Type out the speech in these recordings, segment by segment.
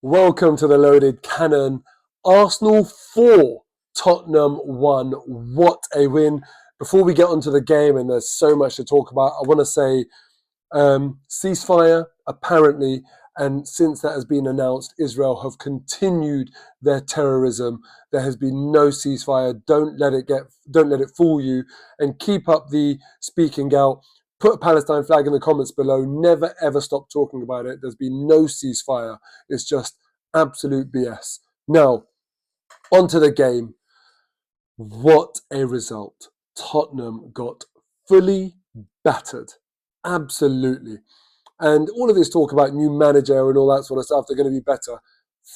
Welcome to the Loaded Cannon. Arsenal 4, Tottenham 1. What a win. Before we get onto the game, and there's so much to talk about, I want to say ceasefire, apparently, and since that has been announced, Israel have continued their terrorism. There has been no ceasefire. Don't let it fool you, and keep up the speaking out. Put a Palestine flag in the comments below. Never ever stop talking about it. There's been no ceasefire. It's just absolute BS. Now, onto the game. What a result. Tottenham got fully battered. Absolutely. And all of this talk about new manager and all that sort of stuff, they're going to be better.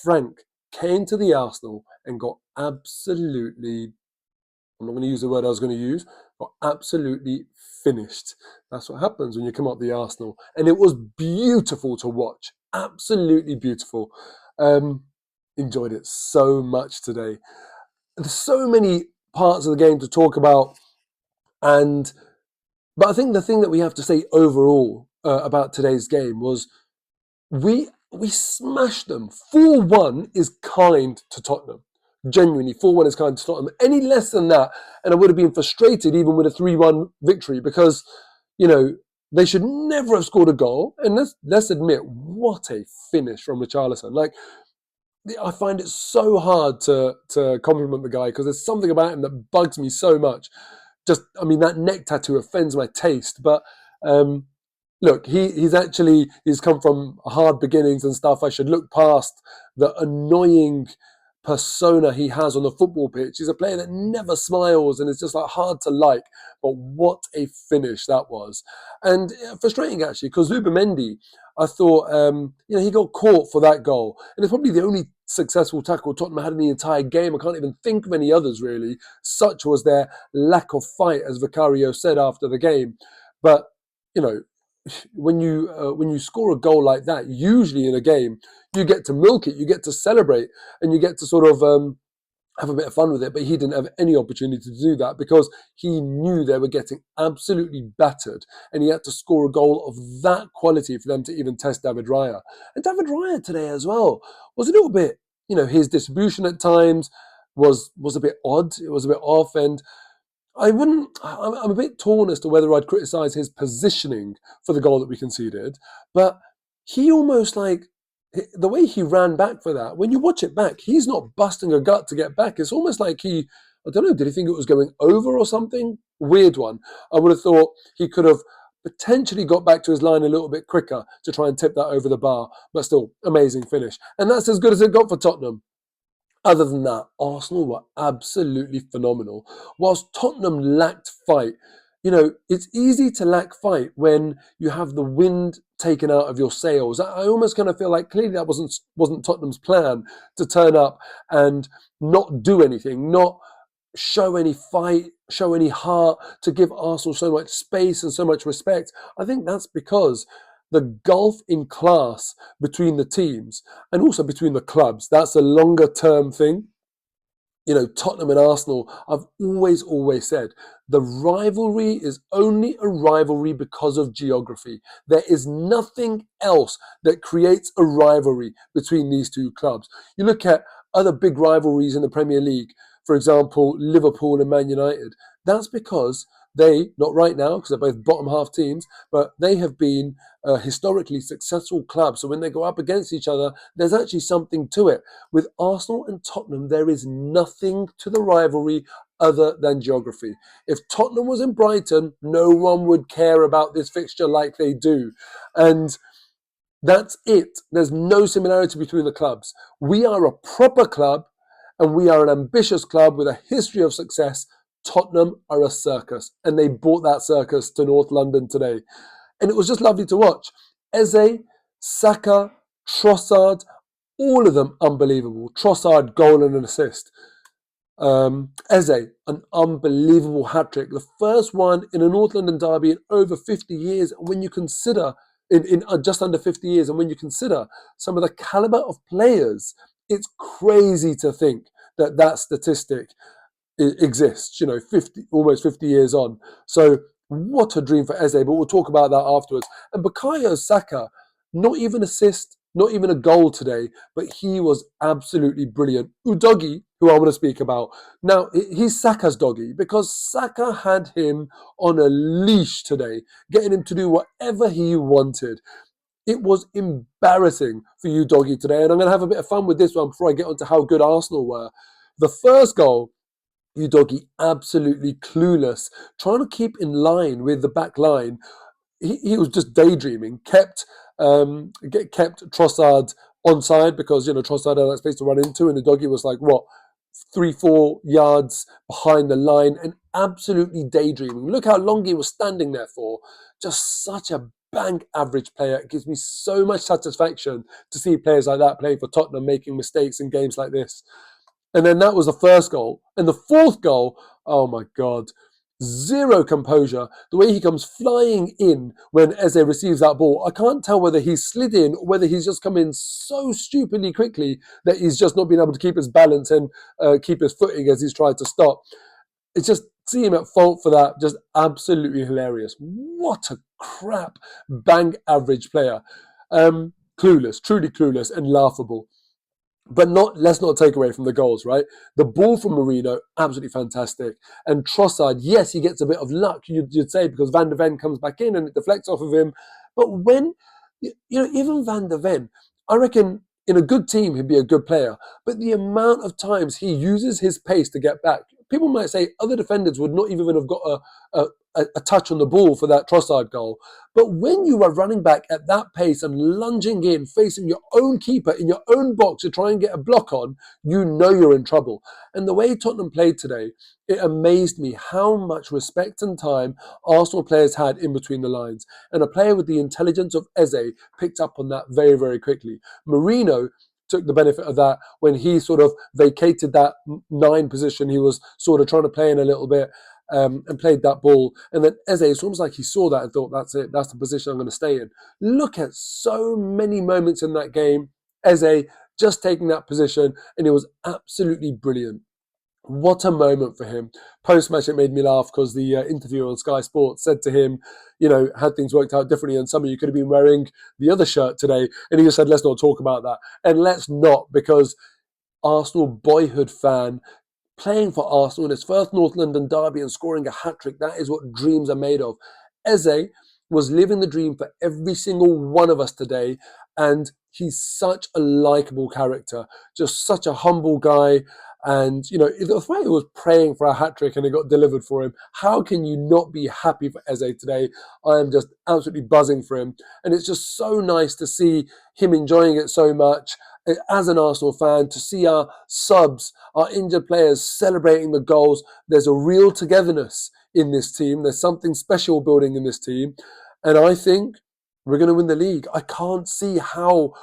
Frank came to the Arsenal and got absolutely, I'm not going to use the word I was going to use, got absolutely finished. That's what happens when you come up the Arsenal. And it was beautiful to watch. Absolutely beautiful. Enjoyed it so much today. There's so many parts of the game to talk about. But I think the thing that we have to say overall about today's game was we smashed them. 4-1 is kind to Tottenham. Genuinely, 4-1 is kind to Tottenham. Any less than that, and I would have been frustrated even with a 3-1 victory because, they should never have scored a goal. And let's admit, what a finish from Richarlison. Like, I find it so hard to compliment the guy because there's something about him that bugs me so much. That neck tattoo offends my taste. But look, he's come from hard beginnings and stuff. I should look past the annoying persona he has on the football pitch. He's a player that never smiles and is just like hard to like. But what a finish that was. And frustrating actually, because Mendy, I thought, he got caught for that goal. And it's probably the only successful tackle Tottenham had in the entire game. I can't even think of any others really. Such was their lack of fight, as Vicario said after the game. But, when you score a goal like that, usually in a game, you get to milk it, you get to celebrate, and you get to sort of have a bit of fun with it. But he didn't have any opportunity to do that because he knew they were getting absolutely battered, and he had to score a goal of that quality for them to even test David Raya. And David Raya today as well was a little bit, his distribution at times was a bit odd. It was a bit off, and I'm a bit torn as to whether I'd criticise his positioning for the goal that we conceded, but he almost the way he ran back for that, when you watch it back, he's not busting a gut to get back. It's almost like I don't know, did he think it was going over or something? Weird one. I would have thought he could have potentially got back to his line a little bit quicker to try and tip that over the bar, but still, amazing finish. And that's as good as it got for Tottenham. Other than that, Arsenal were absolutely phenomenal. Whilst Tottenham lacked fight, it's easy to lack fight when you have the wind taken out of your sails. I almost kind of feel like clearly that wasn't Tottenham's plan to turn up and not do anything, not show any fight, show any heart, to give Arsenal so much space and so much respect. I think that's because the gulf in class between the teams and also between the clubs, that's a longer term thing. Tottenham and Arsenal, I've always said, the rivalry is only a rivalry because of geography. There is nothing else that creates a rivalry between these two clubs. You look at other big rivalries in the Premier League, for example, Liverpool and Man United. That's because they, not right now, because they're both bottom half teams, but they have been a historically successful clubs. So when they go up against each other, there's actually something to it. With Arsenal and Tottenham, there is nothing to the rivalry other than geography. If Tottenham was in Brighton, no one would care about this fixture like they do. And that's it. There's no similarity between the clubs. We are a proper club and we are an ambitious club with a history of success. Tottenham are a circus, and they brought that circus to North London today. And it was just lovely to watch. Eze, Saka, Trossard, all of them unbelievable. Trossard, goal and an assist. Eze, an unbelievable hat-trick. The first one in a North London derby in over 50 years. And when you consider, in just under 50 years, and when you consider some of the calibre of players, it's crazy to think that statistic exists, almost 50 years on. So what a dream for Eze, but we'll talk about that afterwards. And Bukayo Saka, not even assist, not even a goal today, but he was absolutely brilliant. Udogi, who I want to speak about, now he's Saka's doggy because Saka had him on a leash today, getting him to do whatever he wanted. It was embarrassing for Udogi today, and I'm going to have a bit of fun with this one before I get on to how good Arsenal were. The first goal, Udogi absolutely clueless, trying to keep in line with the back line. He was just daydreaming, kept Trossard onside because Trossard had that space to run into, and Udogi was like, what, 3-4 yards behind the line, and absolutely daydreaming. Look how long he was standing there for. Just such a bang average player. It gives me so much satisfaction to see players like that playing for Tottenham making mistakes in games like this. And then that was the first goal. And the fourth goal, oh my God, zero composure. The way he comes flying in when Eze receives that ball, I can't tell whether he's slid in or whether he's just come in so stupidly quickly that he's just not been able to keep his balance and keep his footing as he's tried to stop. It's just, see him at fault for that, just absolutely hilarious. What a crap bang average player. Clueless, truly clueless and laughable. But let's not take away from the goals, right? The ball from Marino, absolutely fantastic. And Trossard, yes, he gets a bit of luck, you'd say, because Van de Ven comes back in and it deflects off of him. But when, even Van de Ven, I reckon in a good team, he'd be a good player. But the amount of times he uses his pace to get back, people might say other defenders would not even have got a touch on the ball for that Trossard goal. But when you are running back at that pace and lunging in, facing your own keeper in your own box to try and get a block on, you know you're in trouble. And the way Tottenham played today, it amazed me how much respect and time Arsenal players had in between the lines. And a player with the intelligence of Eze picked up on that very, very quickly. Marino took the benefit of that when he sort of vacated that 9 position. He was sort of trying to play in a little bit. And played that ball. And then Eze, it's almost like he saw that and thought, that's it, that's the position I'm going to stay in. Look at so many moments in that game, Eze just taking that position, and it was absolutely brilliant. What a moment for him. Post-match, it made me laugh because the interviewer on Sky Sports said to him, had things worked out differently and some of you could have been wearing the other shirt today. And he just said, let's not talk about that. And let's not, because Arsenal boyhood fan, playing for Arsenal in his first North London derby and scoring a hat-trick, that is what dreams are made of. Eze was living the dream for every single one of us today, and he's such a likeable character, just such a humble guy. And, the way he was praying for a hat-trick and it got delivered for him, how can you not be happy for Eze today? I am just absolutely buzzing for him. And it's just so nice to see him enjoying it so much. As an Arsenal fan, to see our subs, our injured players celebrating the goals. There's a real togetherness in this team. There's something special building in this team. And I think we're going to win the league. I can't see how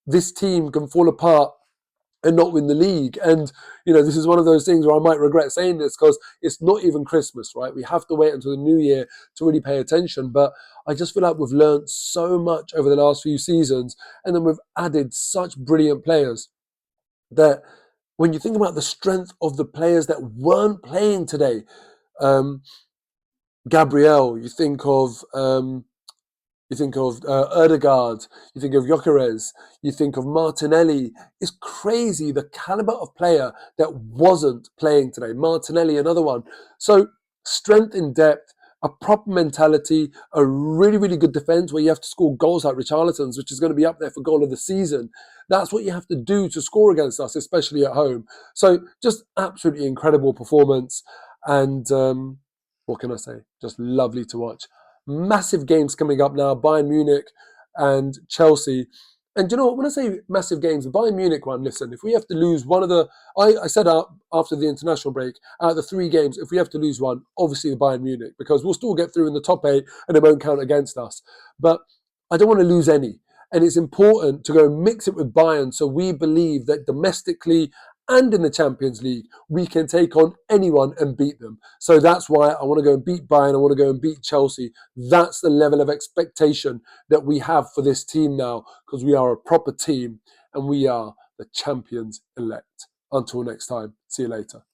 this team can fall apart and not win the league. And, this is one of those things where I might regret saying this because it's not even Christmas, right? We have to wait until the new year to really pay attention. But I just feel like we've learned so much over the last few seasons, and then we've added such brilliant players that when you think about the strength of the players that weren't playing today, Gabriel, you think of Erdegaard, you think of Gyökeres, you think of Martinelli. It's crazy the caliber of player that wasn't playing today. Martinelli, another one. So strength in depth, a proper mentality, a really, really good defence where you have to score goals like Richarlison's, which is going to be up there for goal of the season. That's what you have to do to score against us, especially at home. So just absolutely incredible performance. And what can I say? Just lovely to watch. Massive games coming up now, Bayern Munich and Chelsea. And you know what, when I say massive games, the Bayern Munich one, listen, if we have to lose one of the, I said after the international break, out of the 3 games, if we have to lose one, obviously the Bayern Munich, because we'll still get through in the top 8 and it won't count against us. But I don't want to lose any. And it's important to go and mix it with Bayern so we believe that domestically and in the Champions League, we can take on anyone and beat them. So that's why I want to go and beat Bayern. I want to go and beat Chelsea. That's the level of expectation that we have for this team now, because we are a proper team and we are the champions elect. Until next time, see you later.